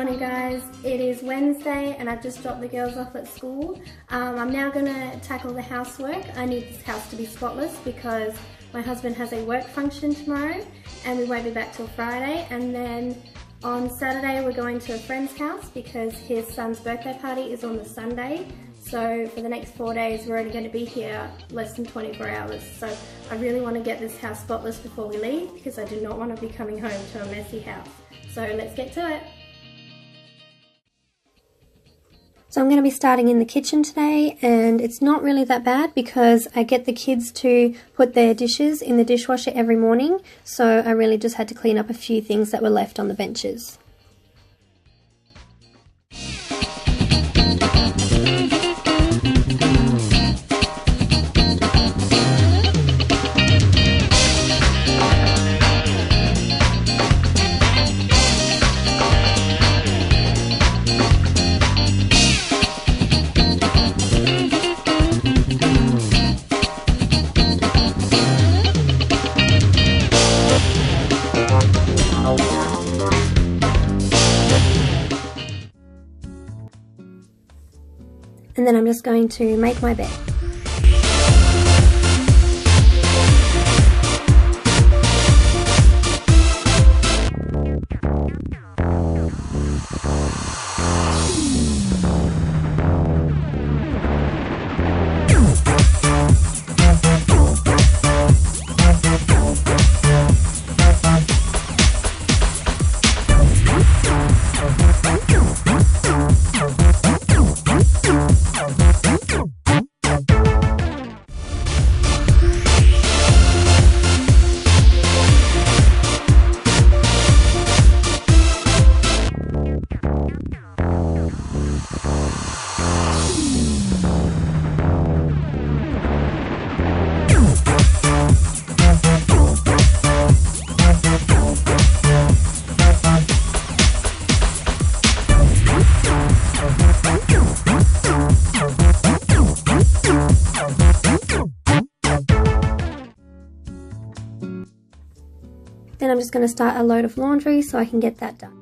morning guys, it is Wednesday and I've just dropped the girls off at school. I'm now going to tackle the housework. I need this house to be spotless because my husband has a work function tomorrow and we won't be back till Friday, and then on Saturday we're going to a friend's house because his son's birthday party is on the Sunday. So for the next 4 days we're only going to be here less than 24 hours. So I really want to get this house spotless before we leave because I do not want to be coming home to a messy house. So let's get to it. So I'm going to be starting in the kitchen today, and it's not really that bad because I get the kids to put their dishes in the dishwasher every morning, so I really just had to clean up a few things that were left on the benches. And then I'm just going to make my bed. Then I'm just going to start a load of laundry so I can get that done.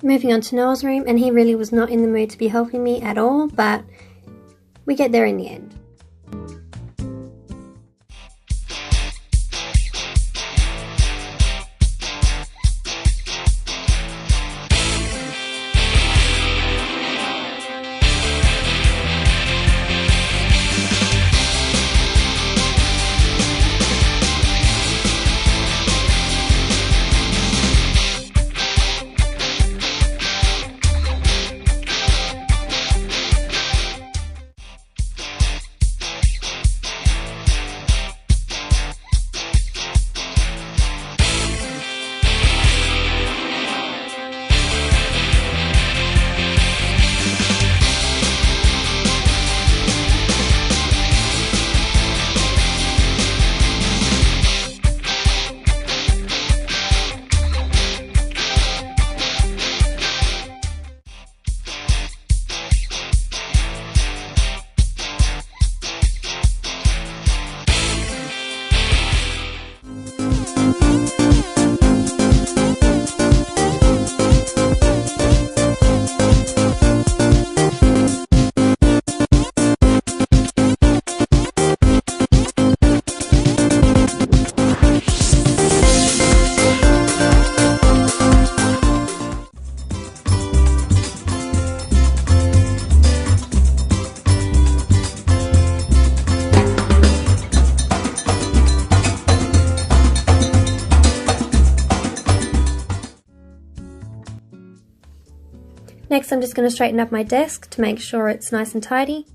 Moving on to Noah's room, and he really was not in the mood to be helping me at all, but we get there in the end. Next, I'm just going to straighten up my desk to make sure it's nice and tidy.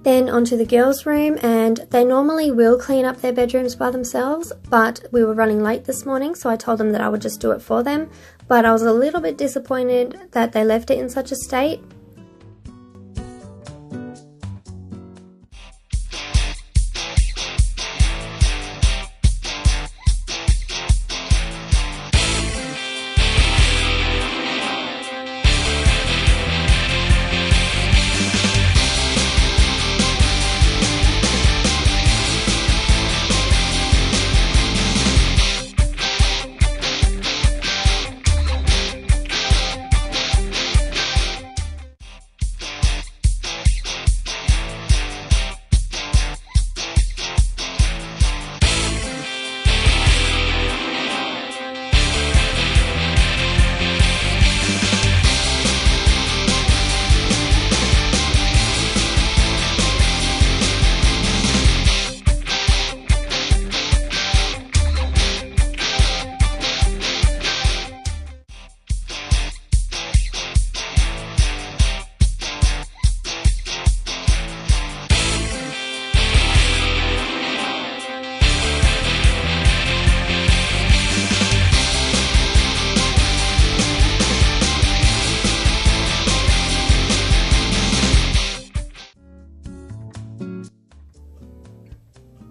Then onto the girls' room, and they normally will clean up their bedrooms by themselves, but we were running late this morning, so I told them that I would just do it for them. But I was a little bit disappointed that they left it in such a state.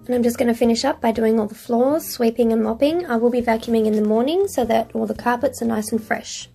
And I'm just going to finish up by doing all the floors, sweeping and mopping. I will be vacuuming in the morning so that all the carpets are nice and fresh.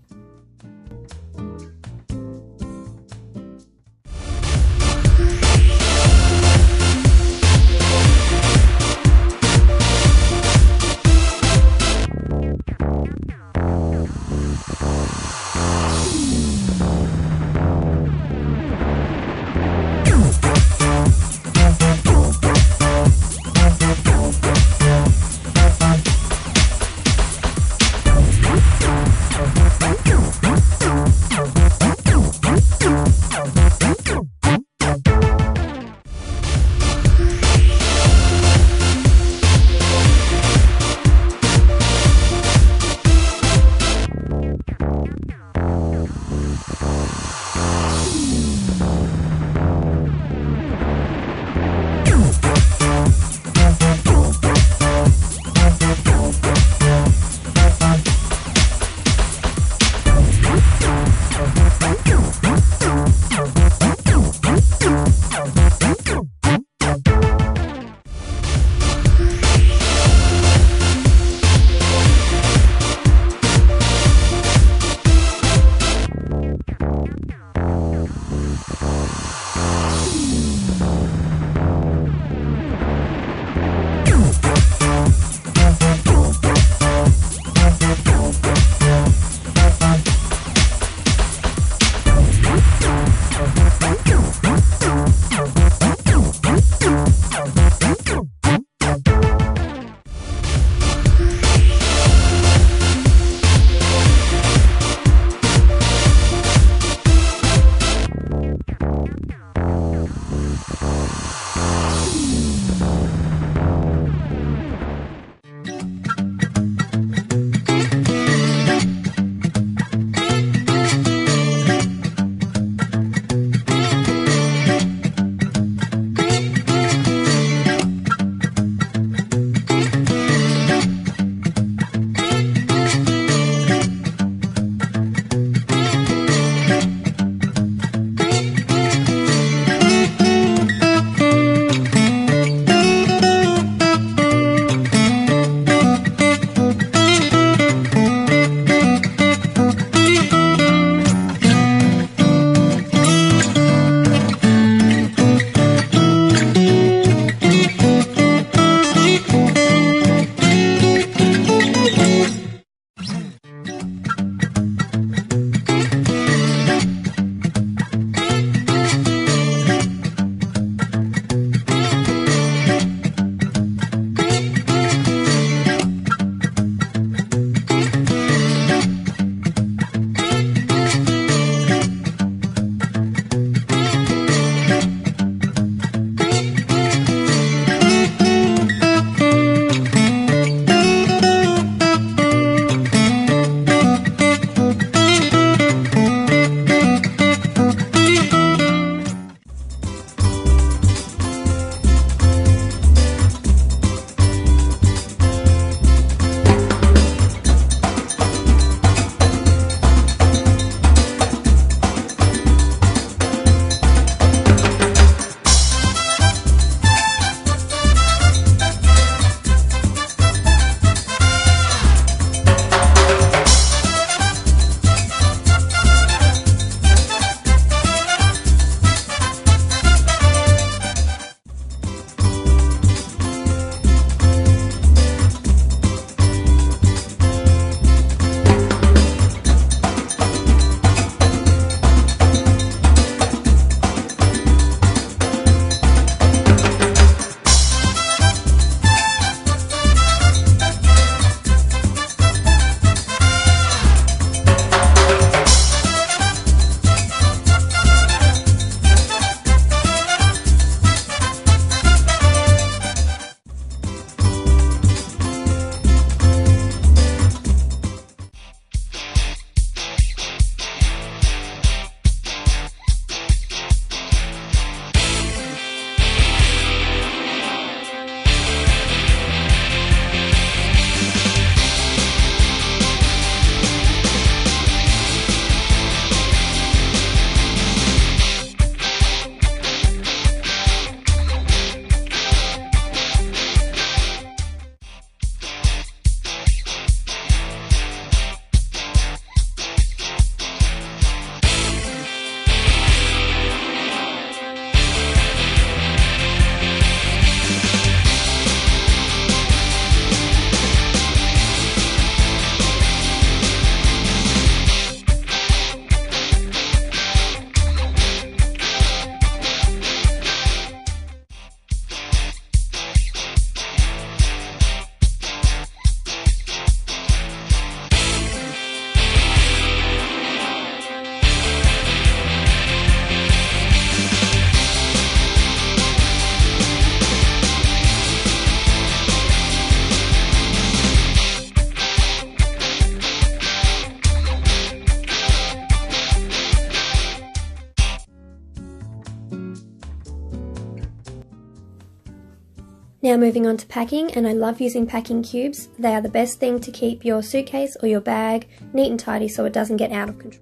Now moving on to packing, and I love using packing cubes. They are the best thing to keep your suitcase or your bag neat and tidy so it doesn't get out of control.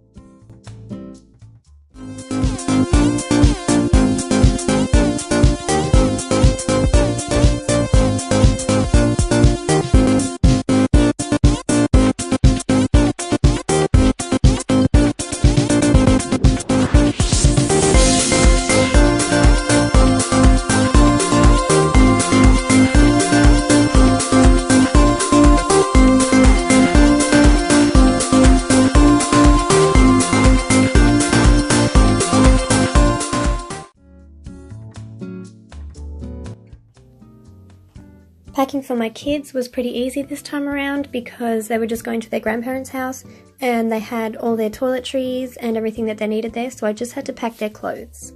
Packing for my kids was pretty easy this time around because they were just going to their grandparents' house and they had all their toiletries and everything that they needed there, so I just had to pack their clothes.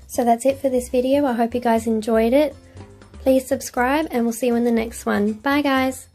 So that's it for this video. I hope you guys enjoyed it. Please subscribe and we'll see you in the next one. Bye guys!